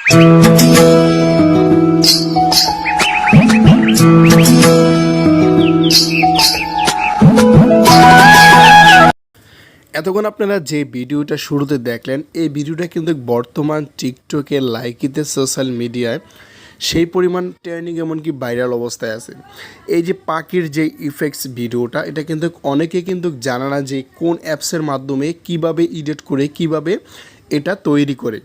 এতক্ষণ আপনারা যে ভিডিওটা শুরুতে দেখলেন, এই ভিডিওটা কিন্তু বর্তমান টিকটকে, লাইকিতে, সোশ্যাল মিডিয়ায় সেই পরিমাণ ট্রেন্ডিং এমনকি ভাইরাল অবস্থায় আছে। এই যে পাখির যে ইফেক্টস ভিডিওটা, এটা কিন্তু অনেকে কিন্তু জানে না যে কোন অ্যাপসের মাধ্যমে কিভাবে এডিট করে কিভাবে এটা তৈরি করে।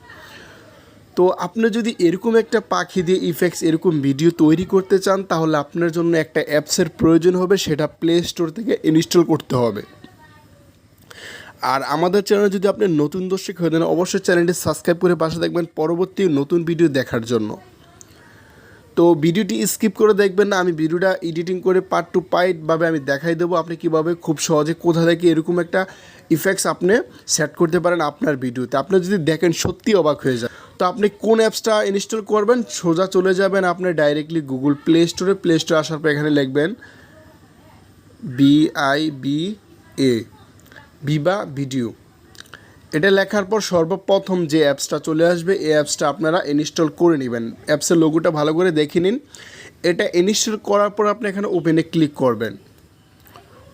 তো আপনি যদি এরকম একটা পাখি দিয়ে ইফেক্টস এরকম ভিডিও তৈরি করতে চান, তাহলে আপনার জন্য একটা অ্যাপসের প্রয়োজন হবে, সেটা প্লে স্টোর থেকে ইনস্টল করতে হবে। আর আমাদের চ্যানেলে যদি আপনি নতুন দর্শক হয়ে দেন, অবশ্যই চ্যানেলটি সাবস্ক্রাইব করে পাশে দেখবেন পরবর্তী নতুন ভিডিও দেখার জন্য। তো ভিডিওটি স্কিপ করে দেখবেন না, আমি ভিডিওটা এডিটিং করে পার্ট টু পার্টভাবে আমি দেখাই দেবো আপনি কীভাবে খুব সহজে কোথা থেকে এরকম একটা ইফেক্টস আপনি সেট করতে পারেন আপনার ভিডিওতে। আপনি যদি দেখেন সত্যি অবাক হয়ে যায়। তো আপনি কোন অ্যাপসটা ইনস্টল করবেন, সোজা চলে যাবেন আপনি ডাইরেক্টলি গুগল প্লে স্টোরে। প্লে স্টোরে আসার পর এখানে লিখবেন VIVA ভিভা ভিডিও। এটা লেখার পর সর্বপ্রথম যে অ্যাপসটা চলে আসবে, এই অ্যাপসটা আপনারা ইনস্টল করে নেবেন। অ্যাপসের লোগোটা ভালো করে দেখে নিন। এটা ইনস্টল করার পর আপনি এখানে ওপেনে ক্লিক করবেন।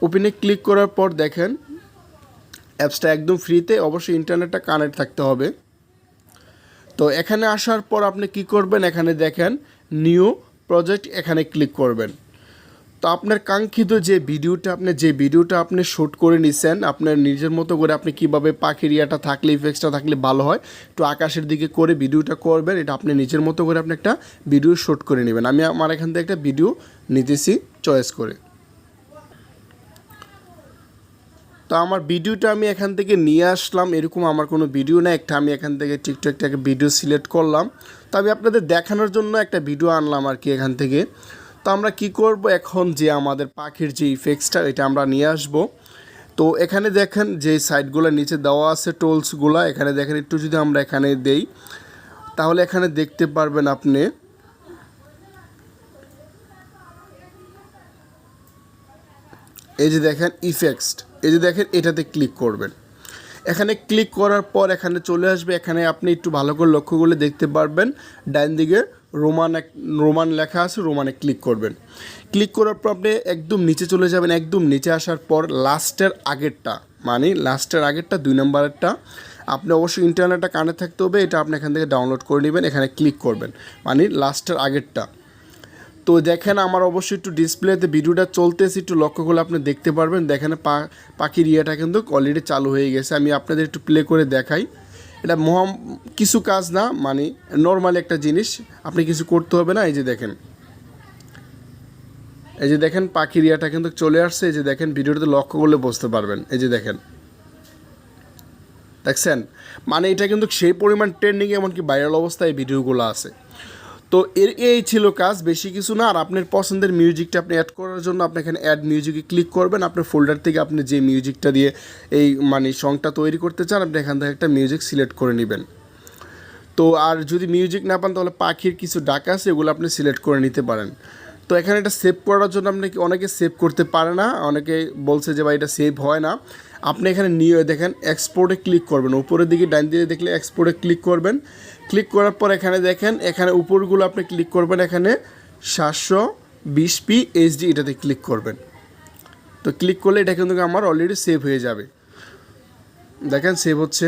ওপেনে ক্লিক করার পর দেখেন অ্যাপসটা একদম ফ্রিতে, অবশ্যই ইন্টারনেটটা কানেক্ট থাকতে হবে। তো এখানে আসার পর আপনি কি করবেন, এখানে দেখেন নিউ প্রজেক্ট, এখানে ক্লিক করবেন। তো আপনার কাঙ্ক্ষিত যে ভিডিওটা আপনি শ্যুট করে নিছেন, আপনার নিজের মতো করে আপনি কীভাবে পাখির ইয়াটা থাকলে, ইফেক্টসটা থাকলে ভালো হয়, একটু আকাশের দিকে করে ভিডিওটা করবেন। এটা আপনি নিজের মতো করে আপনি একটা ভিডিও শ্যুট করে নেবেন। আমি আমার এখান থেকে একটা ভিডিও নিতেছি চয়েস করে। তো আমার ভিডিওটা আমি এখান থেকে নিয়ে আসলাম। এরকম আমার কোনো ভিডিও না, আমি এখান থেকে টিকটকটাকে ভিডিও সিলেক্ট করলাম। তো আমি আপনাদের দেখানোর জন্য একটা ভিডিও আনলাম আর কি এখান থেকে। তো আমরা কি করব, এখন যে আমাদের পাখির যে ইফেক্টসটা, এটা আমরা নিয়ে আসব। তো এখানে দেখেন যে সাইডগুলো নিচে দেওয়া আছে টোলসগুলো, এখানে দেখেন একটু যদি আমরা এখানে দেই, তাহলে এখানে দেখতে পারবেন আপনি এই যে দেখেন ইফেক্টস, এই যে দেখেন এটাতে ক্লিক করবেন। এখানে ক্লিক করার পর এখানে চলে আসবে। এখানে আপনি একটু ভালো করে লক্ষ্য করলে দেখতে পারবেন ডান দিকে রোমান লেখা আছে, রোমানে ক্লিক করবেন। ক্লিক করার পর আপনি একদম নিচে চলে যাবেন। একদম নিচে আসার পর লাস্টের আগেরটা 2 নম্বরেরটা, আপনি অবশ্যই ইন্টারনেটটা কানেক্ট থাকতে হবে, এটা আপনি এখান থেকে ডাউনলোড করে নেবেন। এখানে ক্লিক করবেন, মানে লাস্টের আগেরটা। তো দেখেন আমার অবশ্যই একটু ডিসপ্লেতে ভিডিওটা চলতেছে, একটু লক্ষ্য করলে আপনি দেখতে পারবেন। দেখেন পাখির ইয়েটা কিন্তু অলরেডি চালু হয়ে গেছে। আমি আপনাদের একটু প্লে করে দেখাই। এটা কিছু কাজ না, মানে নর্মালি একটা জিনিস, আপনি কিছু করতে হবে না। এই যে দেখেন পাখির ইয়েটা কিন্তু চলে আসছে। এই যে দেখেন ভিডিওটাতে লক্ষ্য করলে বুঝতে পারবেন। এই যে দেখছেন, মানে এটা কিন্তু সেই পরিমাণ ট্রেন্ডিং এমনকি ভাইরাল অবস্থায় এই ভিডিওগুলো আছে। তো এই ছিল কাজ, বেশি কিছু না। আর আপনার পছন্দের মিউজিকটা আপনি অ্যাড করার জন্য আপনি এখানে অ্যাড মিউজিকে ক্লিক করবেন। আপনার ফোল্ডার থেকে আপনি যে মিউজিকটা দিয়ে এই সংটা তৈরি করতে চান, আপনি এখান থেকে একটা মিউজিক সিলেক্ট করে নেবেন। তো আর যদি মিউজিক না পান, তাহলে পাখির কিছু ডাকা আছে, এগুলো আপনি সিলেক্ট করে নিতে পারেন। তো এখানে এটা সেভ করার জন্য অনেকে সেভ করতে পারে না, অনেকে বলছে যে ভাই এটা সেভ হয় না। আপনি এখানে নিয়ে দেখেন এক্সপোর্টে ক্লিক করবেন। উপরের দিকে ডান দিকে দেখলে এক্সপোর্টে ক্লিক করবেন। ক্লিক করার পর এখানে দেখেন, এখানে উপরগুলো আপনি ক্লিক করবেন। এখানে 720p HD এটাতে ক্লিক করবেন। তো ক্লিক করলে এটা কিন্তু আমার অলরেডি সেভ হয়ে যাবে। দেখেন সেভ হচ্ছে।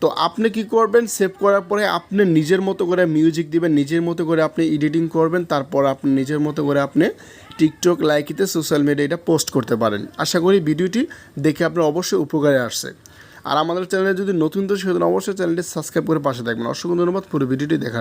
তো আপনি কি করবেন, সেভ করার পরে আপনি নিজের মতো করে মিউজিক দিবেন, নিজের মতো করে আপনি এডিটিং করবেন, তারপর আপনি নিজের মতো করে আপনি টিকটক, লাইকিতে, সোশ্যাল মিডিয়া এটা পোস্ট করতে পারেন। আশা করি ভিডিওটি দেখে আপনার অবশ্যই উপকারে আসছে। আর আমাদের চ্যানেলে যদি নতুন দর্শক হতেন, অবশ্যই চ্যানেলটি সাবস্ক্রাইব করে পাশে থাকবেন। অসংখ্য ধন্যবাদ পুরো ভিডিওটি দেখার।